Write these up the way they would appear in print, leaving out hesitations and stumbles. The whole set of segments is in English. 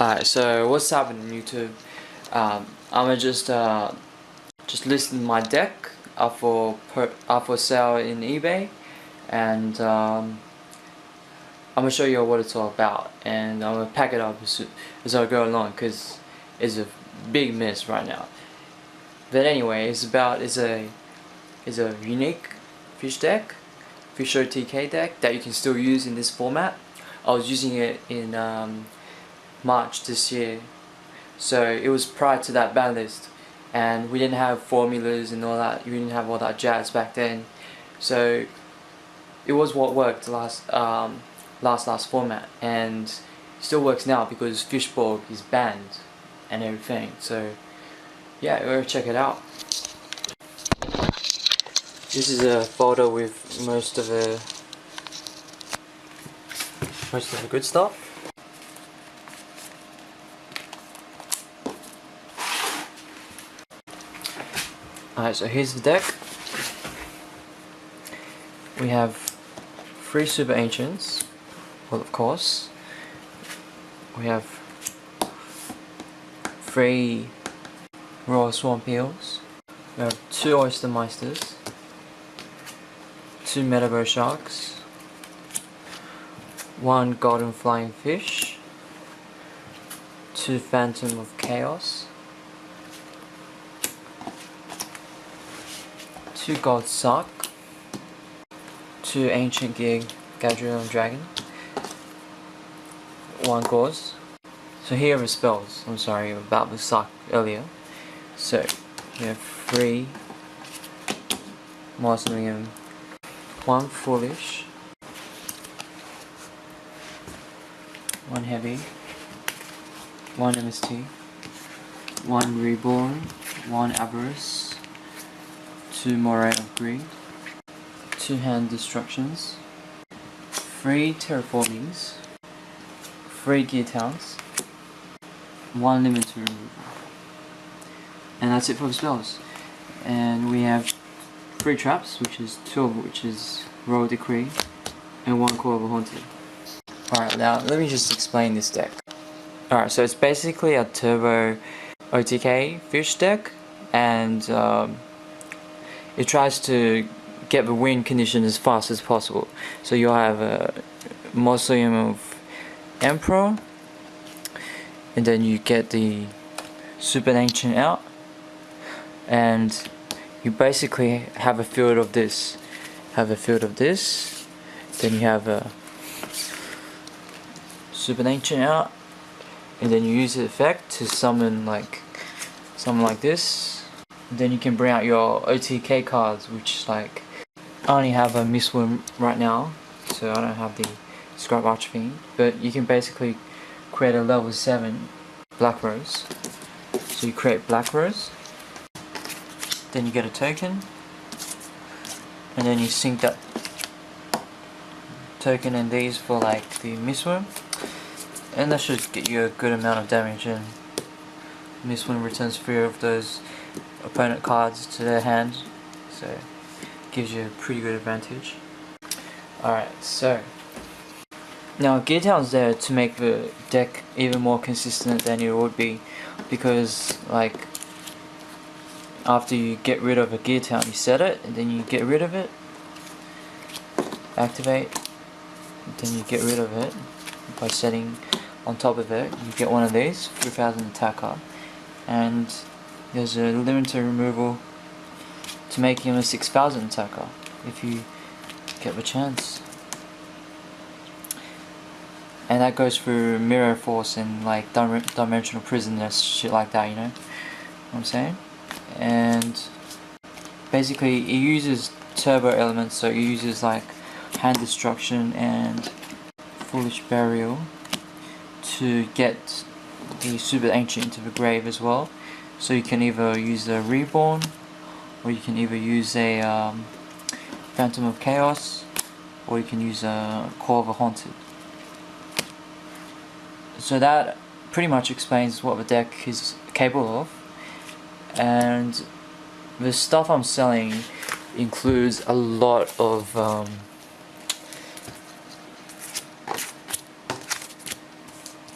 Alright, so what's happening YouTube? I'm just listing my deck up for sale in eBay, and I'm gonna show you what it's all about, and I'm gonna pack it up as I go along because it's a big mess right now. But anyway, it's a unique fish deck, fish OTK deck that you can still use in this format. I was using it in March this year, so it was prior to that ban list, and we didn't have formulas and all that. We didn't have all that jazz back then, so it was what worked last format, and still works now because Fishborg is banned and everything. So yeah, go check it out. This is a folder with most of the good stuff. Alright, so here's the deck. We have 3 Super Ancients, well, of course. We have 3 Royal Swamp Eels. We have 2 Oyster Meisters, 2 Metaverse Sharks, 1 Golden Flying Fish, 2 Phantom of Chaos, 2 Gold Suck, 2 Ancient Geartown Dragon, 1 Gauze. So here are the spells. I'm sorry about the suck earlier. So we have 3 Mausoleum, 1 Foolish, 1 Heavy, 1 MST, 1 Reborn, 1 Avarice, 2 Moray of Greed, 2 Hand Destructions, 3 Terraformings, 3 Geartowns, 1 Limited Removal. And that's it for the spells. And we have 3 traps, which is 2 of which is Royal Decree, and 1 Call of a Haunted. Alright, now let me just explain this deck. Alright, so it's basically a turbo OTK fish deck, and it tries to get the win condition as fast as possible. So you'll have a Mausoleum of Emperor, and then you get the Superancient out, and you basically have a field of this. Then you have a Superancient out, and then you use the effect to summon something like this. And then you can bring out your OTK cards, which I only have a Mistworm right now, so I don't have the Scrap Archfiend, but you can basically create a level 7 Black Rose. So you create Black Rose, then you get a token, and then you sync that token and these for the Mistworm, and that should get you a good amount of damage, and Mistworm returns 3 of those opponent cards to their hand, so gives you a pretty good advantage. Alright, so now Geartown's there to make the deck even more consistent than it would be, because after you get rid of a Geartown, you set it, and then you get rid of it, activate, then you get rid of it by setting on top of it. You get one of these 3000 attacker, and there's a limited removal to make him a 6000 attacker if you get the chance. And that goes through Mirror Force and Dimensional Prison and shit like that, you know what I'm saying? And basically it uses turbo elements, so it uses Hand Destruction and Foolish Burial to get the Super Ancient into the grave as well. So you can either use a Reborn, or you can either use a Phantom of Chaos, or you can use a Call of a Haunted. So that pretty much explains what the deck is capable of. And the stuff I'm selling includes a lot of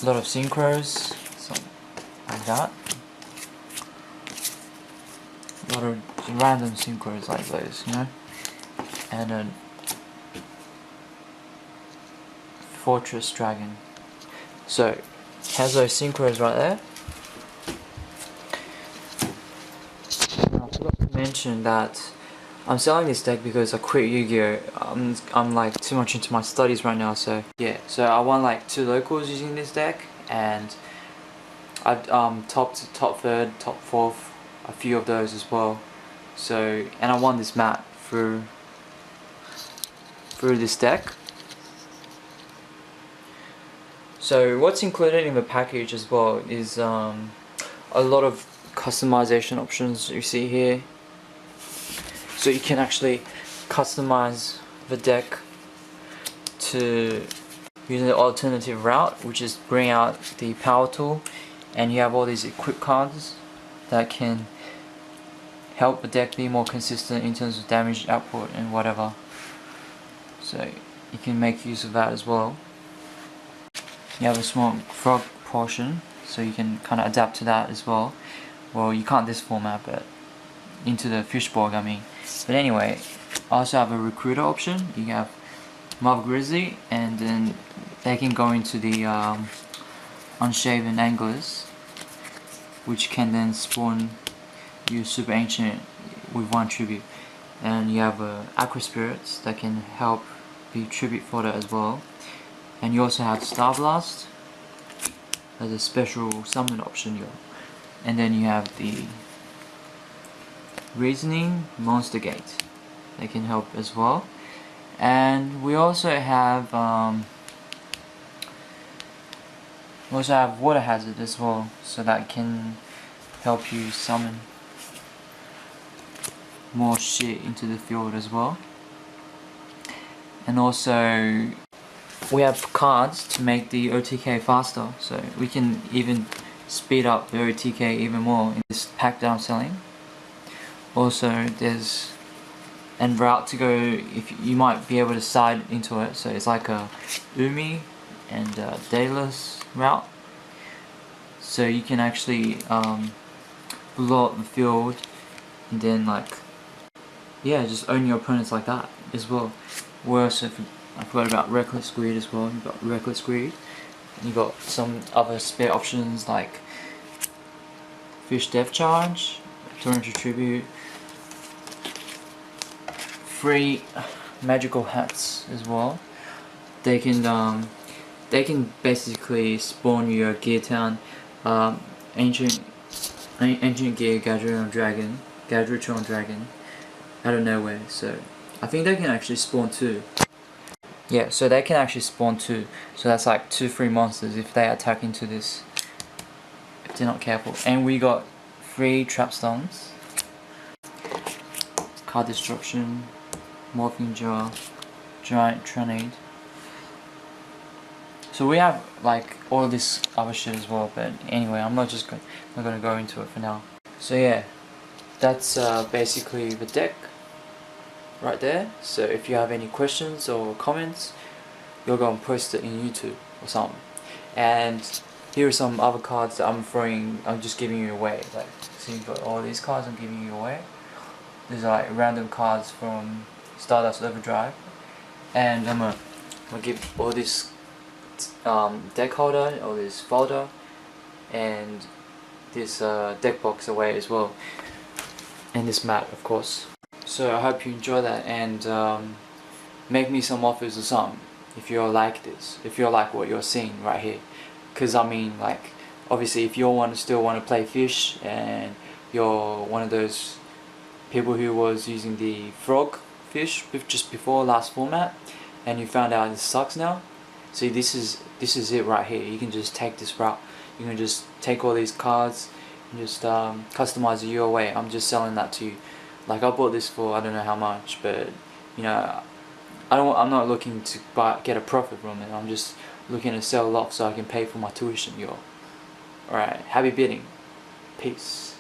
a lot of synchros, so like that. A lot of random synchros like those, you know. And then Fortress Dragon. So it has those synchros right there. And I forgot to mention that I'm selling this deck because I quit Yu-Gi-Oh! I'm like too much into my studies right now, so yeah. So I won like 2 locals using this deck, and I've top third, top fourth, a few of those as well. So, and I won this mat through this deck. So what's included in the package as well is a lot of customization options you see here. So you can actually customize the deck to using the alternative route, which is bring out the power tool, and you have all these equip cards that can help the deck be more consistent in terms of damage output and whatever. So you can make use of that as well. You have a small frog portion, so you can kind of adapt to that as well. Well, you can't this format, but into the fishborg, I mean. But anyway, I also have a recruiter option. You have Mob Grizzly, and then they can go into the Unshaven Anglers, which can then spawn you Superancient with 1 tribute. And you have Aqua Spirits that can help be tribute fodder as well. And you also have Star Blast as a special summon option. And then you have the Reasoning Monster Gate. They can help as well. And we also have Water Hazard as well, so that can help you summon more shit into the field as well. And also we have cards to make the OTK faster, so we can even speed up the OTK even more in this pack that I'm selling. Also there's and route to go, if you might be able to side into it, so it's like a Umi and Daedalus route, so you can actually blow up the field and then like, yeah, just own your opponents like that as well. We also, I forgot about Reckless Greed as well. You've got Reckless Greed, and you've got some other spare options like Fish Death Charge, Torrential Tribute, free magical hats as well. They can basically spawn your Geartown ancient gear Gadgetron Dragon out of nowhere. So I think they can actually spawn 2. Yeah, so they can actually spawn 2. So that's like 2 free monsters if they attack into this, if they're not careful. And we got 3 trap stones, card destruction, Morphing Jar, Giant Trinade. So we have like all this other shit as well, but anyway, I'm not gonna go into it for now. So yeah, that's basically the deck right there. So if you have any questions or comments, you'll go and post it in YouTube or something. And here are some other cards that I'm just giving you away. Like, so you've got all these cards I'm giving you away. These are like random cards from Stardust Overdrive, and I'm gonna give all this deck holder, all this folder, and this deck box away as well, and this mat, of course. So I hope you enjoy that, and make me some offers or something if you're like this, if you're like what you're seeing right here. Because I mean, like, obviously if you still want to play fish, and you're one of those people who was using the frog fish just before last format, and you found out it sucks now, see, this is it right here. You can just take this route. You can just take all these cards and just customize it your way. I'm just selling that to you. Like, I bought this for I don't know how much, but you know, I'm not looking to get a profit from it. I'm just looking to sell it off so I can pay for my tuition, y'all. Alright, happy bidding. Peace.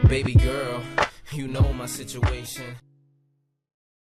Baby girl, you know my situation.